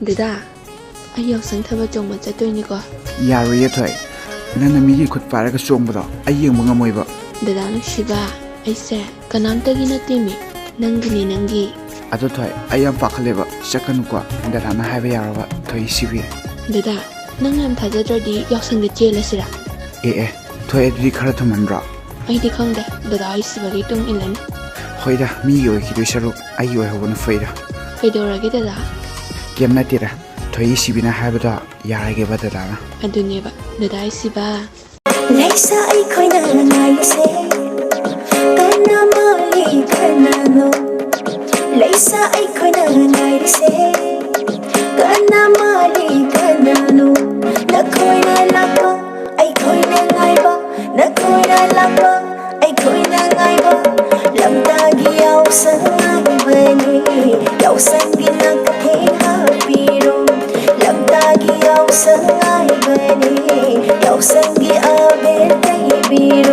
ꯗꯗꯥ ꯑꯩ ꯌꯥꯎꯁꯪ ꯊꯕꯛ ꯆꯣꯡꯕ ꯆꯠꯇꯣꯏꯅꯤꯀꯣ ꯌꯥꯔꯣꯏꯌꯦ ꯊꯣꯏ ꯅꯪꯅ ꯃꯤꯒꯤ ꯈꯨꯠ ꯄꯥꯏꯔꯒ ꯆꯣꯡꯕꯗꯣ ꯑꯩ ꯌꯦꯡꯕ ꯉꯝꯃꯣꯏꯕ ꯗꯗꯥ ꯅꯨꯡꯁꯤꯕ ꯑꯩꯁꯦ ꯀꯅꯥꯝꯇꯒꯤ ꯅꯠꯇꯦꯃꯤ ꯅꯪꯒꯤꯅꯤ ꯅꯪꯒꯤ ꯑꯗꯣ ꯊꯣꯏ ꯑꯩ ꯌꯥꯝ ꯄꯥꯈꯠꯂꯦꯕ ꯆꯠꯀꯅꯨꯀꯣ ꯗꯗꯥꯅ ꯍꯥꯏꯕ ꯌꯥꯔꯕ ꯊꯣꯏ ꯁꯤꯕꯤ ꯗꯗꯥ ꯅꯪ ꯌꯥꯝ ꯊꯥꯖꯗ꯭ꯔꯗꯤ ꯌꯥꯎꯁꯪꯗ ꯆꯦꯜꯂꯁꯤꯔꯥ ꯑꯦ ꯊꯣꯏ ꯑꯗꯨꯗꯤ ꯈꯔ ꯊꯨꯃꯟꯗ꯭ꯔꯣ ꯑꯩꯗꯤ ꯈꯪꯗꯦ ꯗꯗꯥ ꯑꯩ ꯁꯤꯕꯒꯤ ꯇꯨꯡ ꯏꯜꯂꯅꯤ ꯍꯣꯏꯗ ꯃꯤꯒꯤ ꯑꯣꯏꯈꯤꯗꯣꯏ ꯁꯔꯨꯛ ꯑꯩꯒꯤ ꯑꯣꯏꯍꯧꯕꯅ ꯐꯩꯗ ꯀꯩꯗꯧꯔꯒꯦ ꯗꯗꯥ ꯀꯦꯝ ꯅꯠꯇꯦꯗ ꯊꯣꯏꯒꯤ ꯁꯤꯕꯤꯅ ꯍꯥꯏꯕꯗꯣ ꯌꯥꯔꯒꯦꯕ ꯗꯗꯥꯅ ꯑꯗꯨꯅꯦꯕ ꯗꯗꯥ ꯑꯩ ꯁꯤꯕ ꯂꯩꯁꯥ ꯑꯩꯈꯣꯏꯅ ꯉꯥꯏꯔꯤꯁꯦ ꯀꯅꯥ ꯃꯥꯜꯂꯤ ꯀꯅꯥꯅꯣ ꯂꯩꯁꯥ ꯑꯩꯈꯣꯏꯅ ꯉꯥꯏꯔꯤꯁꯦ ꯀꯅꯥ ꯃꯥꯜꯂꯤ ꯀꯅꯥꯅꯣ ꯅꯈꯣꯏꯅ ꯂꯥꯛꯄ ꯑꯩꯈꯣꯏꯅ ꯉꯥꯏꯕ ꯅꯈꯣꯏꯅ ꯂꯥꯛꯄ ꯑꯩꯈꯣꯏꯅ ꯉꯥꯏꯕ ꯂꯝꯇꯥꯒꯤ ꯌꯥꯎꯁꯪ ꯉꯥꯏꯕꯅꯤ ꯌꯥꯎꯁꯪꯒꯤ ꯅꯥꯀꯊꯦꯡ ꯍꯥꯞꯄꯤꯔꯣ ꯂꯝꯇꯥꯒꯤ ꯌꯥꯎꯁꯪ ꯉꯥꯏꯕꯅꯤ ꯌꯥꯎꯁꯪꯒꯤ ꯑꯕꯦꯔ ꯇꯩꯕꯤꯔꯣ